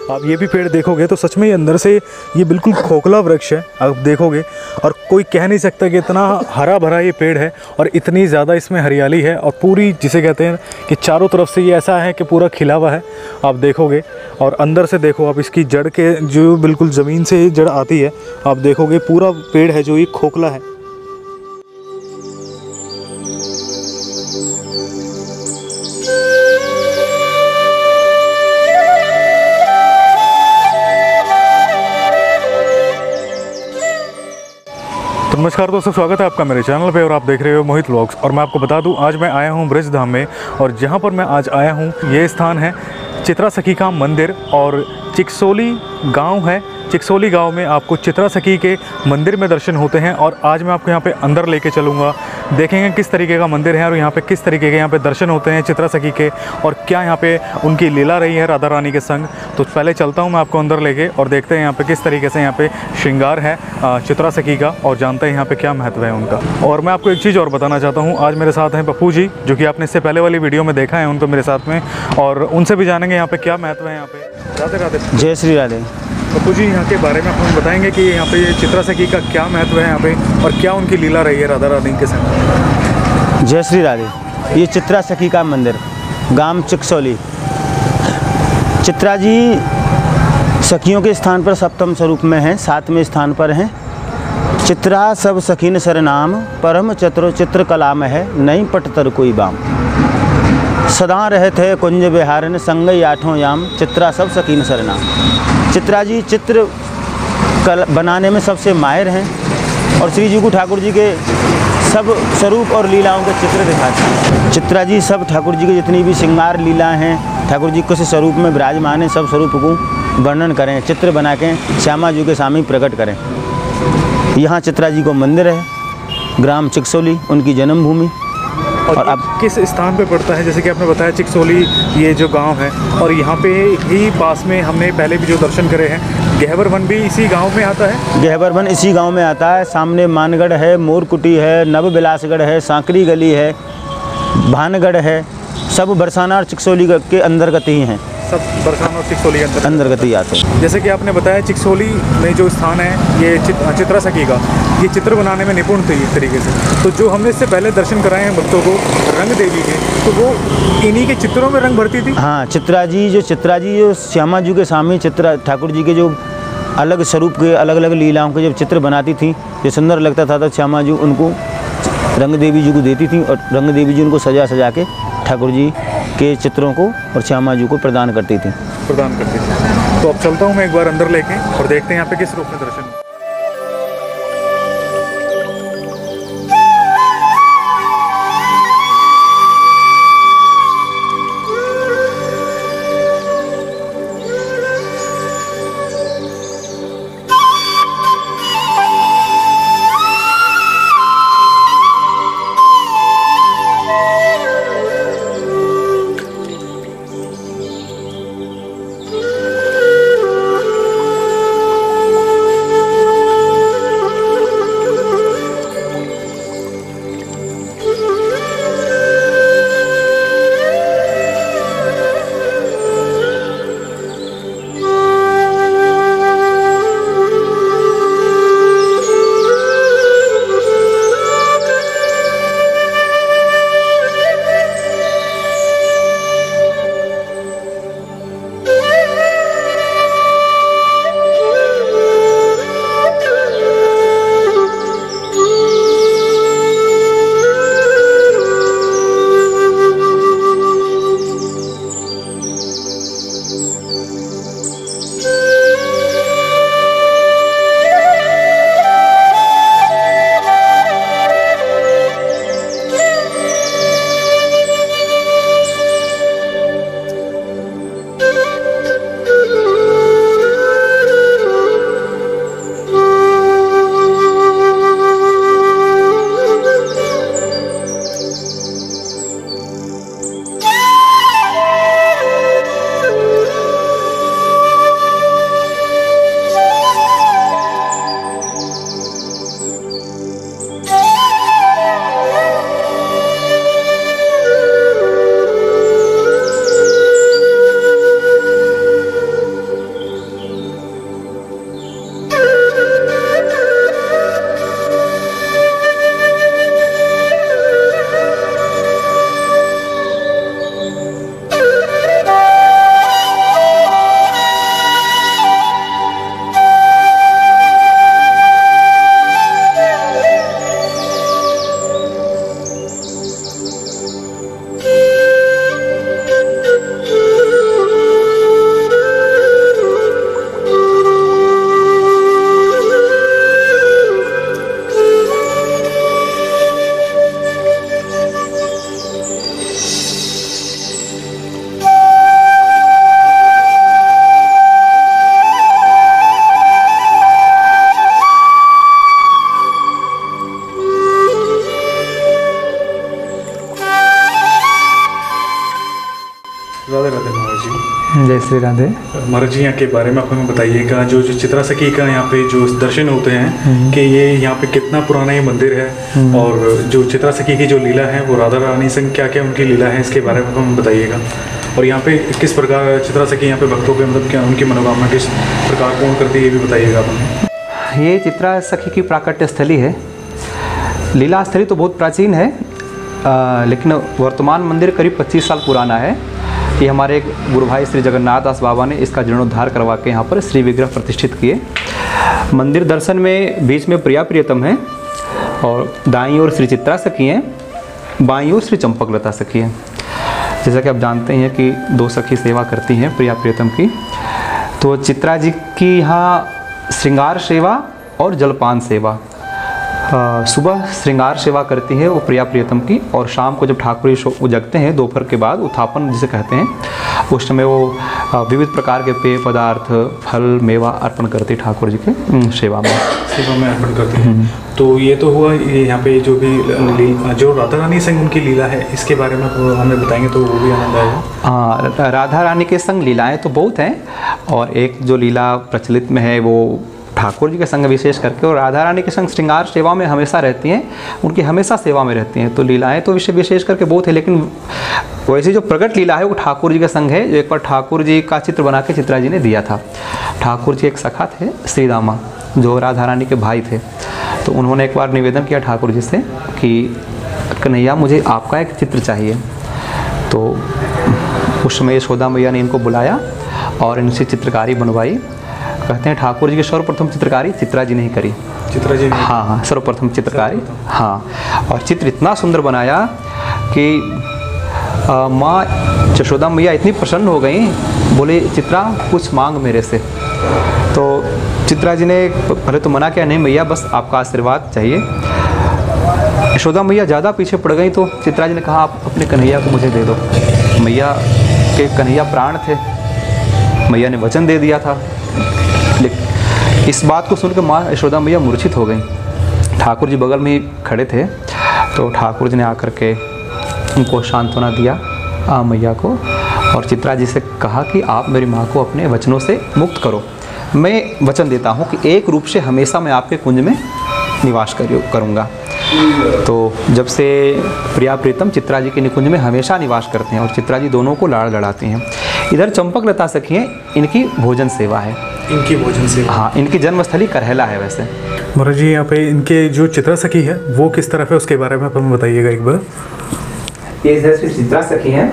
आप ये भी पेड़ देखोगे तो सच में अंदर से ये बिल्कुल खोखला वृक्ष है, आप देखोगे। और कोई कह नहीं सकता कि इतना हरा भरा ये पेड़ है और इतनी ज़्यादा इसमें हरियाली है। और पूरी जिसे कहते हैं कि चारों तरफ से ये ऐसा है कि पूरा खिला हुआ है, आप देखोगे। और अंदर से देखो आप, इसकी जड़ के जो बिल्कुल ज़मीन से जड़ आती है, आप देखोगे पूरा पेड़ है जो ये खोखला है। तो नमस्कार दोस्तों, स्वागत है आपका मेरे चैनल पे और आप देख रहे हो मोहित व्लॉग्स। और मैं आपको बता दूं, आज मैं आया हूं ब्रज धाम में। और जहां पर मैं आज आया हूं, ये स्थान है चित्रा सखी का मंदिर और चिकसोली गांव है। चिकसोली गांव में आपको चित्रा सखी के मंदिर में दर्शन होते हैं। और आज मैं आपको यहाँ पे अंदर लेके चलूँगा, देखेंगे किस तरीके का मंदिर है और यहाँ पे किस तरीके के यहाँ पे दर्शन होते हैं चित्रा सखी के, और क्या यहाँ पे उनकी लीला रही है राधा रानी के संग। तो पहले चलता हूँ मैं आपको अंदर लेके और देखते हैं यहाँ पे किस तरीके से यहाँ पे श्रृंगार है चित्रा सखी का, और जानते हैं यहाँ पे क्या महत्व है उनका। और मैं आपको एक चीज़ और बताना चाहता हूँ, आज मेरे साथ हैं पप्पू जी, जो कि आपने इससे पहले वाली वीडियो में देखा है उनको मेरे साथ में, और उनसे भी जानेंगे यहाँ पे क्या महत्व है यहाँ पे। राधे राधे। जय श्री राधे। पप्पू जी, यहाँ के बारे में आप हमें बताएंगे कि यहाँ पे चित्रा सखी का क्या महत्व है यहाँ पे, और क्या उनकी लीला रही है राधा रानी के संग। जय श्री राधे। ये चित्रा सखी का मंदिर, गांव चिकसोली। चित्रा जी सखियों के स्थान पर सप्तम स्वरूप में हैं, 7वें स्थान पर हैं। चित्रा सब सखीन सरनाम, परम चतुर चित्र कलाम है, नहीं पटतर कोई बाम। सदा रहते है कुंज विहारन, संगई आठों याम, चित्रा सब सखीन सरनाम। चित्रा जी चित्र बनाने में सबसे माहिर हैं और श्री जी को ठाकुर जी के सब स्वरूप और लीलाओं के चित्र दिखाते हैं। चित्रा जी सब ठाकुर जी की जितनी भी श्रृंगार लीला हैं, ठाकुर जी किस स्वरूप में विराजमान हैं, सब स्वरूप को वर्णन करें, चित्र बना के श्यामा जी के सामने प्रकट करें। यहाँ चित्रा जी को मंदिर है, ग्राम चिकसोली उनकी जन्मभूमि। और अब किस स्थान पे पड़ता है, जैसे कि आपने बताया चिकसोली ये जो गांव है, और यहाँ पे ही पास में हमने पहले भी जो दर्शन करे हैं, गहवर वन भी इसी गांव में आता है। गहवर वन इसी गांव में आता है। सामने मानगढ़ है, मोरकुटी है, नवबिलासगढ़ है, सांकरी गली है, भानगढ़ है, सब बरसाना और चिकसोली के अंतर्गत ही हैं। सब बरसाना और चिकसोली के अंतर्गत ही आते हैं। जैसे कि आपने बताया चिकसोली में जो स्थान है ये चित्रा सखी का, ये चित्र बनाने में निपुण थे इस तरीके से। तो जो हमने इससे पहले दर्शन कराए हैं भक्तों को रंग देवी के, तो वो इन्हीं के चित्रों में रंग भरती थी। हाँ, चित्रा जी जो श्यामा जी के सामने चित्रा ठाकुर जी के जो अलग स्वरूप के अलग अलग लीलाओं के जब चित्र बनाती थी, जो सुंदर लगता था, तो श्यामा जी उनको रंग देवी जी को देती थी और रंग देवी जी उनको सजा सजा के ठाकुर जी के चित्रों को और श्यामा जी को प्रदान करती थी। तो अब चलता हूँ मैं एक बार अंदर लेके और देखते हैं यहाँ पे किस रूप में दर्शन। श्री राधे। महाराज जी यहाँ के बारे में आप हमें बताइएगा, जो चित्रा सखी का यहाँ पे जो दर्शन होते हैं कि ये यहाँ पे कितना पुराना ये मंदिर है, और जो चित्रा सखी की जो लीला है वो राधा रानी संग क्या क्या उनकी लीला है, इसके बारे में हमें बताइएगा। और यहाँ पे किस प्रकार चित्रा सखी यहाँ पे भक्तों के मतलब क्या उनकी मनोकामना किस प्रकार पूर्ण करती है, ये भी बताइएगा आप हमें। ये चित्रा सखी की प्राकट्य स्थली है। लीला स्थली तो बहुत प्राचीन है, लेकिन वर्तमान मंदिर करीब 25 साल पुराना है। ये हमारे गुरु भाई श्री जगन्नाथ दास बाबा ने इसका जीर्णोद्धार करवा के यहाँ पर श्री विग्रह प्रतिष्ठित किए। मंदिर दर्शन में बीच में प्रिया प्रियतम है, और दाईं ओर श्री चित्रा सखी हैं, बाईं ओर श्री चंपकलता सखी है। जैसा कि आप जानते हैं कि 2 सखी सेवा करती हैं प्रिया प्रियतम की। तो चित्रा जी की यहाँ श्रृंगार सेवा और जलपान सेवा, सुबह श्रृंगार सेवा करती है वो प्रिया प्रियतम की, और शाम को जब ठाकुर जी जगते हैं दोपहर के बाद उत्थापन जिसे कहते हैं, उस समय वो विविध प्रकार के पेय पदार्थ फल मेवा अर्पण करती ठाकुर जी के सेवा में अर्पण करती हैं। तो ये तो हुआ यहाँ पे जो भी जो राधा रानी संग उनकी लीला है, इसके बारे में हमें बताएंगे तो वो भी आनंद आएगा। हाँ, राधा रानी के संग लीलाएँ तो बहुत हैं, और एक जो लीला प्रचलित में है वो ठाकुर जी के संग विशेष करके, और राधा रानी के संग श्रृंगार सेवा में हमेशा रहती हैं, उनकी हमेशा सेवा में रहती हैं। तो लीलाएं तो विशेष करके बहुत है, लेकिन वैसी जो प्रकट लीला है वो ठाकुर जी के संग है, जो एक बार ठाकुर जी का चित्र बना के चित्रा जी ने दिया था। ठाकुर जी एक सखा थे श्री दामा, जो राधा रानी के भाई थे। तो उन्होंने एक बार निवेदन किया ठाकुर जी से कि कन्हैया मुझे आपका एक चित्र चाहिए। तो उस समय यशोदा मैया ने इनको बुलाया और इनसे चित्रकारी बनवाई। कहते हैं ठाकुर जी की सर्वप्रथम चित्रकारी चित्रा जी ने ही करी। चित्रा जी ने? हाँ, सर्वप्रथम चित्रकारी। हाँ, और चित्र इतना सुंदर बनाया कि माँ यशोदा मैया इतनी प्रसन्न हो गई, बोले चित्रा कुछ मांग मेरे से। तो चित्रा जी ने पहले तो मना किया, नहीं मैया बस आपका आशीर्वाद चाहिए। यशोदा मैया ज़्यादा पीछे पड़ गई, तो चित्रा जी ने कहा आप अपने कन्हैया को मुझे दे दो। मैया के कन्हैया प्राण थे, मैया ने वचन दे दिया था। लेकिन इस बात को सुनकर माँ यशोदा मैया मूर्छित हो गई। ठाकुर जी बगल में ही खड़े थे, तो ठाकुर जी ने आकर के उनको सांत्वना दिया मैया को, और चित्रा जी से कहा कि आप मेरी माँ को अपने वचनों से मुक्त करो। मैं वचन देता हूँ कि एक रूप से हमेशा मैं आपके कुंज में निवास करूँगा। तो जब से प्रिया प्रीतम चित्रा जी के निकुंज में हमेशा निवास करते हैं, और चित्रा जी दोनों को लाड़ लड़ाती हैं। इधर चंपकलता सखी हैं, इनकी भोजन सेवा है। इनकी भोजन सेवा? हाँ, इनकी जन्मस्थली करहला है। वैसे महाराज जी यहाँ पे इनके जो चित्रा सखी है वो किस तरफ है, उसके बारे में आप हमें बताइएगा एक बार। ये इधर से चित्रा सखी हैं,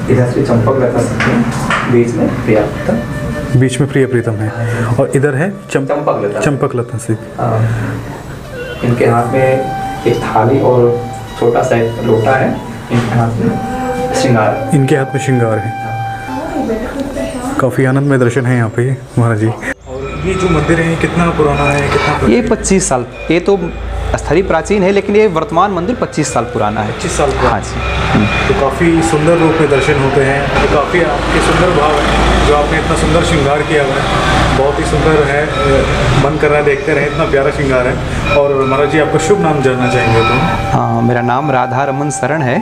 इधर से चंपकलता सखी हैं, बीच में प्रिया प्रीतम। बीच में प्रिया प्रीतम है, और इधर है चंपकलता सखी। इनके हाथ में एक थाली और छोटा सा एक लोटा है। इनके हाथ में श्रृंगार, इनके हाथ में श्रृंगार है। काफ़ी आनंद में दर्शन है यहाँ पे महाराज जी। और ये जो मंदिर है कितना पुराना है, कितना? ये 25 साल। ये तो स्थली प्राचीन है, लेकिन ये वर्तमान मंदिर 25 साल पुराना है। 25 साल पुराना? हाँ जी। तो काफ़ी सुंदर रूप में दर्शन होते हैं, तो काफ़ी आपके सुंदर भाव है जो आपने इतना सुंदर श्रृंगार किया हुआ है, बहुत ही सुंदर है, मन कर रहा है देखते रहे, इतना प्यारा श्रृंगार है। और महाराज जी आपका शुभ नाम जानना चाहेंगे तो? हाँ, मेरा नाम राधा रमन शरण है,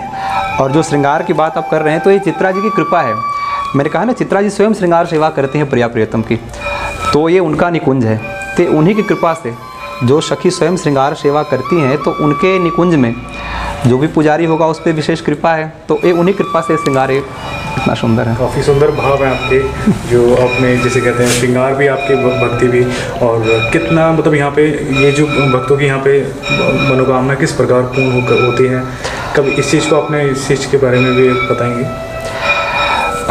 और जो श्रृंगार की बात आप कर रहे हैं तो ये चित्रा जी की कृपा है। मैंने कहा ना, चित्रा जी स्वयं श्रृंगार सेवा करती हैं प्रिया प्रियतम की, तो ये उनका निकुंज है। तो उन्हीं की कृपा से जो सखी स्वयं श्रृंगार सेवा करती हैं, तो उनके निकुंज में जो भी पुजारी होगा उस पर विशेष कृपा है। तो ये उन्हीं कृपा से श्रृंगार इतना सुंदर है। काफ़ी सुंदर भाव है आपके, जो आपने जैसे कहते हैं श्रृंगार भी आपकी, भक्ति भी, और कितना मतलब यहाँ पे ये जो भक्तों की यहाँ पे मनोकामना किस प्रकार पूर्ण होती है, कभी इस चीज़ को आपने इस चीज़ के बारे में भी बताएंगे?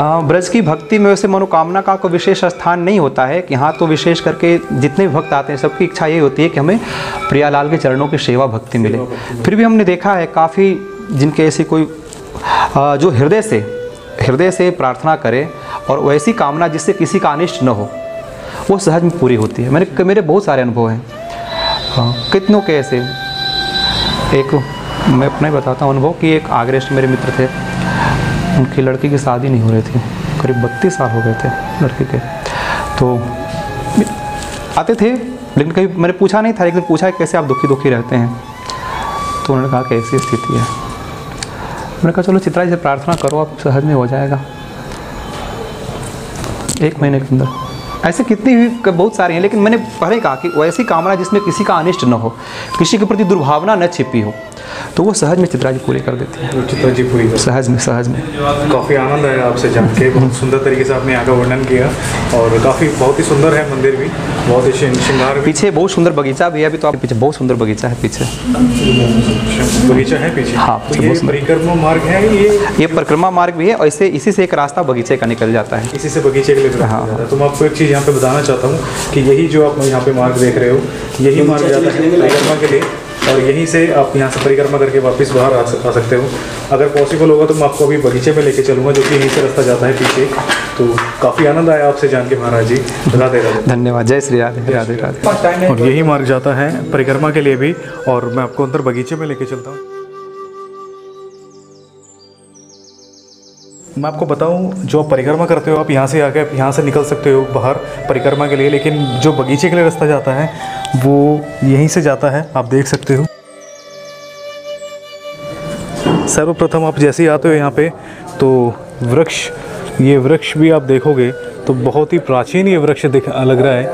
ब्रज की भक्ति में वैसे मनोकामना का कोई विशेष स्थान नहीं होता है कि यहाँ तो विशेष करके जितने भी भक्त आते हैं सबकी इच्छा ये होती है कि हमें प्रियालाल के चरणों की सेवा भक्ति मिले। फिर भी हमने देखा है काफ़ी जिनके ऐसी कोई जो हृदय से प्रार्थना करे और वैसी कामना जिससे किसी का अनिष्ट न हो, वो सहज में पूरी होती है। मेरे बहुत सारे अनुभव हैं, कितनों के ऐसे। एक मैं अपना ही बताता हूँ अनुभव कि एक आगरे से मेरे मित्र थे, उनकी लड़की की शादी नहीं हो रही थी, करीब 32 साल हो गए थे लड़की के। तो आते थे, लेकिन कभी मैंने पूछा नहीं था, लेकिन पूछा कैसे आप दुखी रहते हैं, तो उन्होंने कहा कि ऐसी स्थिति है। मैंने कहा चलो चित्रा जी से प्रार्थना करो, आप सहज में हो जाएगा। 1 महीने के अंदर। ऐसे कितनी भी बहुत सारे हैं, लेकिन मैंने पहले कहा कि वैसी कामना जिसमें किसी का अनिष्ट न हो, किसी के प्रति दुर्भावना न छिपी हो, तो वो सहज में चित्रा जी पूरी कर देती है। चित्रा जी पूरी सहज में काफ़ी आनंद आया आपसे जान के। बहुत सुंदर तरीके से आपने यहाँ का वर्णन किया और बहुत ही सुंदर है मंदिर भी, बहुत ही श्रृंगार भी। पीछे बहुत सुंदर बगीचा भी है, अभी तो आपके पीछे बहुत सुंदर बगीचा है पीछे। बगीचा है पीछे? हाँ, तो ये परिक्रमा मार्ग है, ये परिक्रमा मार्ग भी है, और इसी से एक रास्ता बगीचे का निकल जाता है। इसी से बगीचे के लिए जाता है। तो मैं आपको एक चीज़ यहाँ पे बताना चाहता हूँ कि यही जो आप यहाँ पे मार्ग देख रहे हो, यही मार्ग जाता है परिक्रमा के लिए, और यहीं से आप यहाँ से परिक्रमा करके वापस बाहर आ सकते हो। अगर पॉसिबल होगा तो मैं आपको अभी बगीचे में लेके चलूँगा, जो कि यहीं से रास्ता जाता है पीछे। तो काफ़ी आनंद आया आपसे जान के महाराज जी। राधे राधे। धन्यवाद। जय श्री राधे राधे राधे। और यही मार्ग जाता है परिक्रमा के लिए भी, और मैं आपको अंदर बगीचे में लेके चलता हूँ। मैं आपको बताऊं, जो आप परिक्रमा करते हो, आप यहाँ से आके यहाँ से निकल सकते हो बाहर परिक्रमा के लिए, लेकिन जो बगीचे के लिए रास्ता जाता है वो यहीं से जाता है, आप देख सकते हो। सर्वप्रथम आप जैसे ही आते हो यहाँ पे, तो ये वृक्ष भी आप देखोगे तो बहुत ही प्राचीन ये वृक्ष लग रहा है,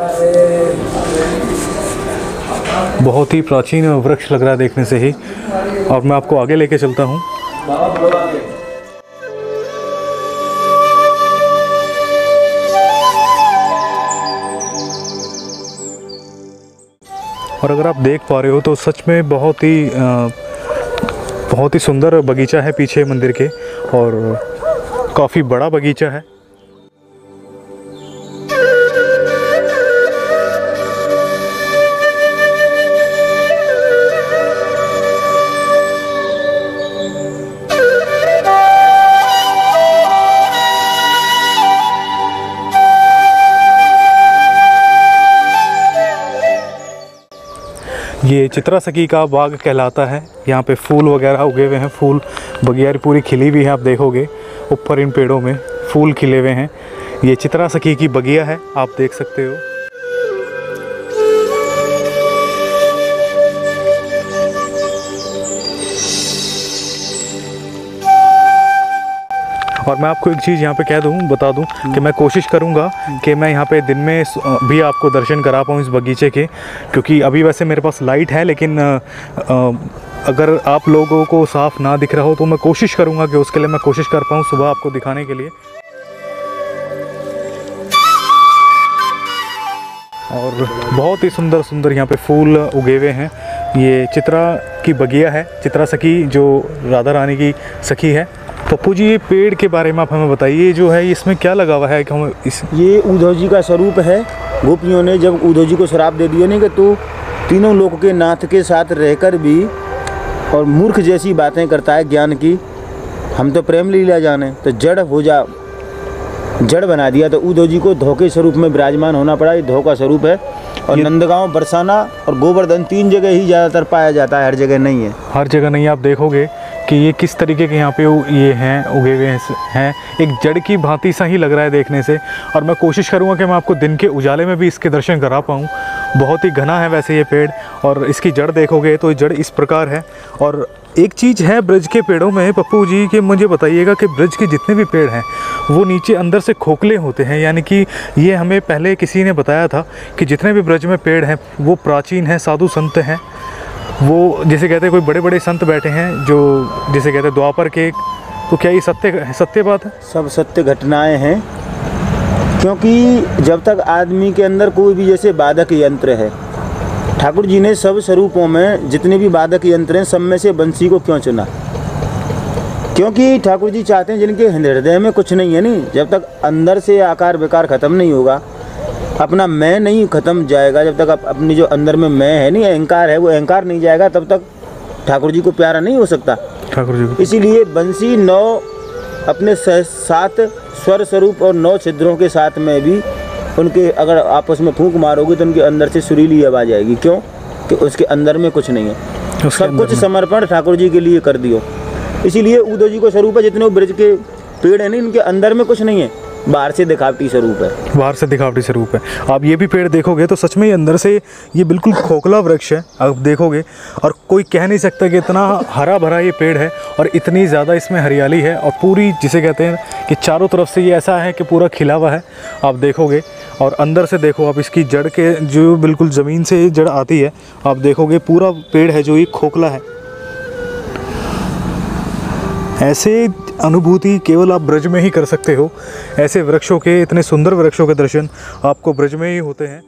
बहुत ही प्राचीन वृक्ष लग रहा है देखने से ही। और मैं आपको आगे लेके चलता हूँ। और अगर आप देख पा रहे हो तो सच में बहुत ही सुंदर बगीचा है पीछे मंदिर के, और काफ़ी बड़ा बगीचा है। ये चित्रा सखी का बाग कहलाता है। यहाँ पे फूल वगैरह उगे हुए हैं, फूल बगियारी पूरी खिली हुई है, आप देखोगे ऊपर इन पेड़ों में फूल खिले हुए हैं। ये चित्रा सखी की बगिया है, आप देख सकते हो। और मैं आपको एक चीज़ यहाँ पे बता दूँ कि मैं कोशिश करूँगा कि मैं यहाँ पे दिन में भी आपको दर्शन करा पाऊँ इस बगीचे के, क्योंकि अभी वैसे मेरे पास लाइट है, लेकिन अगर आप लोगों को साफ ना दिख रहा हो तो मैं कोशिश करूँगा कि उसके लिए मैं कोशिश कर पाऊँ सुबह आपको दिखाने के लिए। और बहुत ही सुंदर सुंदर यहाँ पे फूल उगे हुए हैं। ये चित्रा की बगिया है, चित्रा सखी जो राधा रानी की सखी है। पप्पू जी, ये पेड़ के बारे में आप हमें बताइए, जो है इसमें क्या लगा हुआ है कि हम ये उद्धव जी का स्वरूप है। गोपियों ने जब उद्धव जी को श्राप दे दिया नहीं कि तू तीनों लोक के नाथ के साथ रहकर भी और मूर्ख जैसी बातें करता है ज्ञान की, हम तो प्रेम लीला जाने, तो जड़ हो जा, जड़ बना दिया। तो उद्धव जी को धोखे स्वरूप में विराजमान होना पड़ा। ये धोखा स्वरूप है। और नंदगांव, बरसाना और गोवर्धन 3 जगह ही ज़्यादातर पाया जाता है, हर जगह नहीं है। हर जगह नहीं। आप देखोगे कि ये किस तरीके के यहाँ पे ये हैं, उगे हुए हैं, एक जड़ की भांति सा ही लग रहा है देखने से। और मैं कोशिश करूँगा कि मैं आपको दिन के उजाले में भी इसके दर्शन करा पाऊँ। बहुत ही घना है वैसे ये पेड़, और इसकी जड़ देखोगे तो जड़ इस प्रकार है। और एक चीज़ है ब्रज के पेड़ों में पप्पू जी, कि मुझे बताइएगा कि ब्रज के जितने भी पेड़ हैं वो नीचे अंदर से खोखले होते हैं, यानी कि ये हमें पहले किसी ने बताया था कि जितने भी ब्रज में पेड़ हैं वो प्राचीन हैं, साधु संत हैं। वो जैसे कहते हैं कोई बड़े बड़े संत बैठे हैं, जो जिसे कहते हैं द्वापर के। तो क्या ये सत्य बात है? सब सत्य घटनाएं हैं, क्योंकि जब तक आदमी के अंदर कोई भी जैसे बाधक यंत्र है, ठाकुर जी ने सब स्वरूपों में जितने भी बाधक यंत्र हैं सब में से बंसी को क्यों चुना? क्योंकि ठाकुर जी चाहते हैं जिनके हृदय में कुछ नहीं है, नहीं, जब तक अंदर से आकार विकार खत्म नहीं होगा, अपना मैं नहीं खत्म जाएगा, जब तक अपनी जो अंदर में मैं है नहीं, अहंकार है, वो अहंकार नहीं जाएगा, तब तक ठाकुर जी को प्यारा नहीं हो सकता ठाकुर जी को। इसीलिए बंसी 9 अपने 7 स्वर स्वरूप और 9 छिद्रों के साथ में भी उनके अगर आपस में फूंक मारोगे तो उनके अंदर से सुरीली आवाज़ आएगी। क्यों? कि उसके अंदर में कुछ नहीं है, सब कुछ समर्पण ठाकुर जी के लिए कर दियो। इसीलिए उद्धव जी को स्वरूप है, जितने ब्रज के पेड़ हैं नहीं, इनके अंदर में कुछ नहीं है, बाहर से दिखावटी स्वरूप है। बाहर से दिखावटी स्वरूप है। आप ये भी पेड़ देखोगे तो सच में अंदर से ये बिल्कुल खोखला वृक्ष है, आप देखोगे। और कोई कह नहीं सकता कि इतना हरा भरा ये पेड़ है और इतनी ज़्यादा इसमें हरियाली है, और पूरी जिसे कहते हैं कि चारों तरफ से ये ऐसा है कि पूरा खिला हुआ है, आप देखोगे। और अंदर से देखो आप, इसकी जड़ के जो बिल्कुल ज़मीन से जड़ आती है, आप देखोगे पूरा पेड़ है जो ये खोखला है। ऐसे अनुभूति केवल आप ब्रज में ही कर सकते हो। ऐसे वृक्षों के, इतने सुंदर वृक्षों के दर्शन आपको ब्रज में ही होते हैं।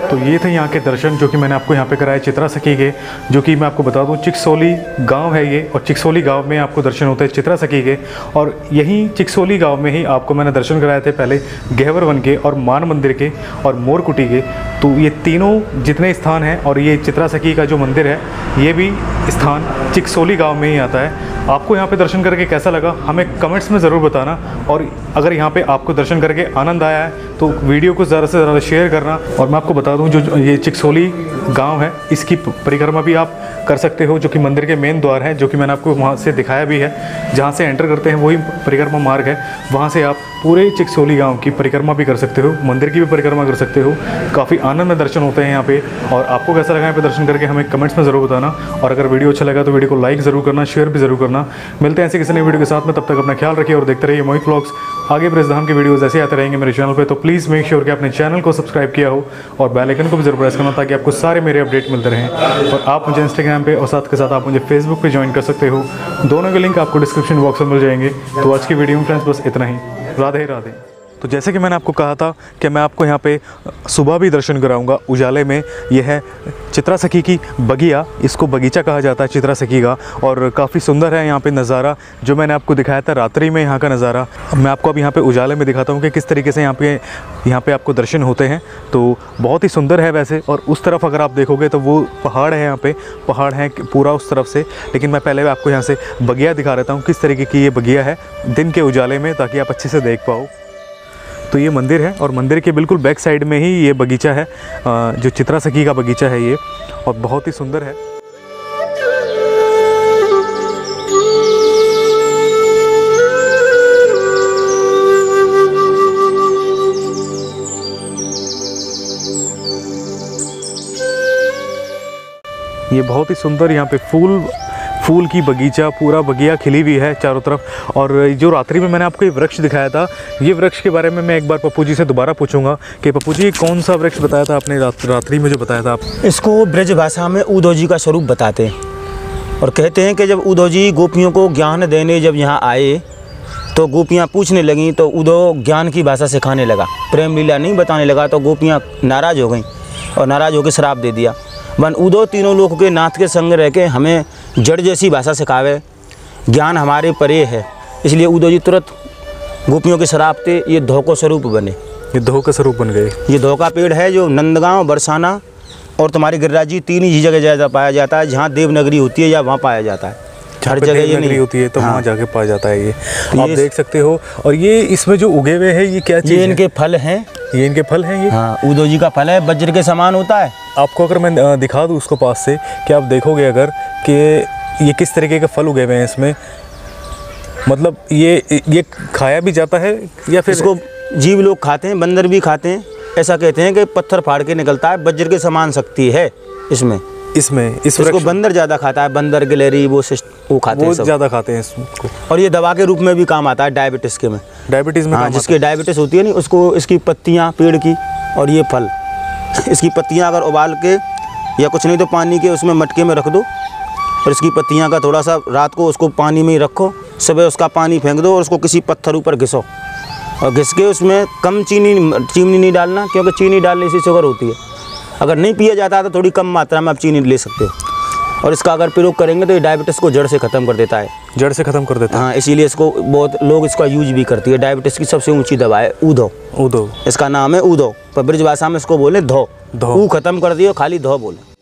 तो ये थे यहाँ के दर्शन जो कि मैंने आपको यहाँ पे कराए चित्रा सखी के, जो कि मैं आपको बता दूँ चिकसोली गांव है ये, और चिकसोली गांव में आपको दर्शन होते हैं चित्रा सखी के। और यहीं चिकसोली गांव में ही आपको मैंने दर्शन कराए थे पहले गहवर वन के और मान मंदिर के और मोरकुटी के। तो ये तीनों जितने स्थान हैं, और ये चित्रा सखी का जो मंदिर है ये भी स्थान चिकसोली गाँव में ही आता है। आपको यहाँ पे दर्शन करके कैसा लगा हमें कमेंट्स में ज़रूर बताना, और अगर यहाँ पे आपको दर्शन करके आनंद आया है तो वीडियो को ज़्यादा से ज़्यादा शेयर करना। और मैं आपको बता दूँ जो ये चिकसोली गांव है इसकी परिक्रमा भी आप कर सकते हो, जो कि मंदिर के मेन द्वार है, जो कि मैंने आपको वहाँ से दिखाया भी है। जहाँ से एंटर करते हैं वही परिक्रमा मार्ग है, वहाँ से आप पूरे चिकसोली गांव की परिक्रमा भी कर सकते हो, मंदिर की भी परिक्रमा कर सकते हो। काफ़ी आनंद में दर्शन होते हैं यहाँ पे। और आपको कैसा लगा यहाँ पे दर्शन करके हमें कमेंट्स में ज़रूर बताना, और अगर वीडियो अच्छा लगा तो वीडियो को लाइक ज़रूर करना, शेयर भी ज़रूर करना। मिलते हैं ऐसे किसी नई वीडियो के साथ में, तब तक अपना ख्याल रखिए और देखते रहिए मोहित व्लॉग्स। आगे ब्रजधाम के वीडियोज़ ऐसे आते रहेंगे मेरे चैनल पर, तो प्लीज़ मेक श्योर कि आपने चैनल को सब्सक्राइब किया हो और बेल आइकन को भी जरूर प्रेस करना, ताकि आपको सारे मेरे अपडेट मिलते रहें। और आप मुझे इंस्टाग्राम पे और साथ के साथ आप मुझे फेसबुक पे ज्वाइन कर सकते हो, दोनों के लिंक आपको डिस्क्रिप्शन बॉक्स में मिल जाएंगे। तो आज की वीडियो में फ्रेंड्स बस इतना ही। राधे राधे। तो जैसे कि मैंने आपको कहा था कि मैं आपको यहाँ पे सुबह भी दर्शन कराऊंगा उजाले में। यह है चित्रा सखी की बगिया, इसको बगीचा कहा जाता है चित्रा सखी का, और काफ़ी सुंदर है यहाँ पे नज़ारा। जो मैंने आपको दिखाया था रात्रि में यहाँ का नज़ारा, मैं आपको अब यहाँ पे उजाले में दिखाता हूँ कि किस तरीके से यहाँ पे आपको दर्शन होते हैं। तो बहुत ही सुंदर है वैसे। और उस तरफ अगर आप देखोगे तो वो पहाड़ है, यहाँ पे पहाड़ है पूरा उस तरफ से। लेकिन मैं पहले आपको यहाँ से बगिया दिखा देता हूँ किस तरीके की ये बगिया है दिन के उजाले में, ताकि आप अच्छे से देख पाओ। तो ये मंदिर है और मंदिर के बिल्कुल बैक साइड में ही ये बगीचा है, जो चित्रा सखी का बगीचा है ये, और बहुत ही सुंदर है। ये बहुत ही सुंदर यहाँ पे फूल की बगीचा, पूरा बगिया खिली हुई है चारों तरफ। और जो रात्रि में मैंने आपको ये वृक्ष दिखाया था, ये वृक्ष के बारे में मैं एक बार पप्पू जी से दोबारा पूछूंगा कि पप्पू जी कौन सा वृक्ष बताया था आपने रात्रि में जो बताया था आप? इसको ब्रज भाषा में उद्धव जी का स्वरूप बताते हैं, और कहते हैं कि जब उद्धव जी गोपियों को ज्ञान देने जब यहाँ आए तो गोपियाँ पूछने लगीं, तो उद्धव ज्ञान की भाषा सिखाने लगा, प्रेम लीला नहीं बताने लगा। तो गोपियाँ नाराज़ हो गईं और नाराज़ होकर श्राप दे दिया। वन उद्धव तीनों लोगों के नाथ के संग रह के हमें जड़ जैसी भाषा सिखावे, ज्ञान हमारे परे है। इसलिए उद्धव जी तुरंत गोपियों के श्राप थे ये धो को स्वरूप बने, ये धो का स्वरूप बन गए। ये धो का पेड़ है जो नंदगांव, बरसाना और तुम्हारे गिरिराज जी तीन ही जगह ज़्यादा पाया जाता है। जहाँ देवनगरी होती है या वहाँ पाया जाता है, हर जगह ये नहीं होती है तो वहाँ जाके पाया जाता है। ये तो आप देख सकते हो। और ये इसमें जो उगे हुए हैं ये क्या चीज़ है? ये इनके फल हैं। ये इनके फल हैं ये? हाँ, उद्धव जी का फल है, वज्र के समान होता है। आपको अगर मैं दिखा दूँ उसको पास से, कि आप देखोगे अगर कि ये किस तरीके के फल उगे हुए हैं इसमें, मतलब ये खाया भी जाता है या फिर जीव लोग खाते हैं, बंदर भी खाते हैं। ऐसा कहते हैं कि पत्थर फाड़ के निकलता है, वज्र के समान शक्ति है इसमें। इसको बंदर ज़्यादा खाता है, बंदर गिलहरी वो खाते हैं, सब ज़्यादा खाते हैं इसको। और ये दवा के रूप में भी काम आता है डायबिटीज़ के में। डायबिटीज़ में हाँ, जिसके डायबिटीज़ होती है नहीं, उसको इसकी पत्तियाँ पेड़ की और ये फल, इसकी पत्तियाँ अगर उबाल के या कुछ नहीं तो पानी के उसमें मटके में रख दो, और इसकी पत्तियाँ का थोड़ा सा रात को उसको पानी में ही रखो, सुबह उसका पानी फेंक दो और उसको किसी पत्थर ऊपर घिसो, और घिस के उसमें कम चीनी नहीं डालना, क्योंकि चीनी डालने से शुगर होती है। अगर नहीं पिया जाता तो थोड़ी कम मात्रा में आप चीनी ले सकते हो, और इसका अगर प्रयोग करेंगे तो ये डायबिटीज़ को जड़ से ख़त्म कर देता है। जड़ से ख़त्म कर देता है। हाँ, इसीलिए इसको बहुत लोग इसका यूज भी करती है। डायबिटीज़ की सबसे ऊंची दवा है ऊधो। ऊधो, इसका नाम है ऊधो, पर ब्रज भाषा में इसको बोले धो। ऊ खत्म कर दियो, खाली धो बोले।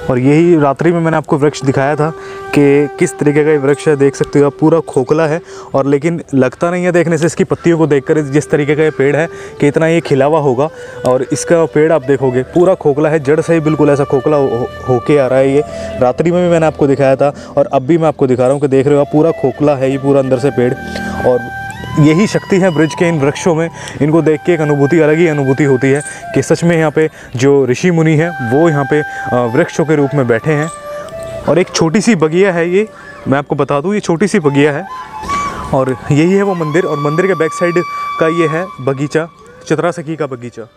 और यही रात्रि में मैंने आपको वृक्ष दिखाया था कि किस तरीके का ये वृक्ष है। देख सकते हो आप, पूरा खोखला है, और लेकिन लगता नहीं है देखने से इसकी पत्तियों को देखकर जिस तरीके का ये पेड़ है कि इतना ये खिला हुआ होगा। और इसका पेड़ आप देखोगे पूरा खोखला है, जड़ से ही बिल्कुल ऐसा खोखला होके आ रहा है। ये रात्रि में भी मैंने आपको दिखाया था और अब भी मैं आपको दिखा रहा हूँ कि देख रहे हो आप, पूरा खोखला है ये पूरा अंदर से पेड़। और यही शक्ति है ब्रिज के इन वृक्षों में। इनको देख के एक अनुभूति, अलग ही अनुभूति होती है कि सच में यहाँ पे जो ऋषि मुनि हैं वो यहाँ पे वृक्षों के रूप में बैठे हैं। और एक छोटी सी बगिया है ये, मैं आपको बता दूँ, ये छोटी सी बगिया है और यही है वो मंदिर। और मंदिर के बैक साइड का ये है बगीचा, चित्रा सखी का बगीचा।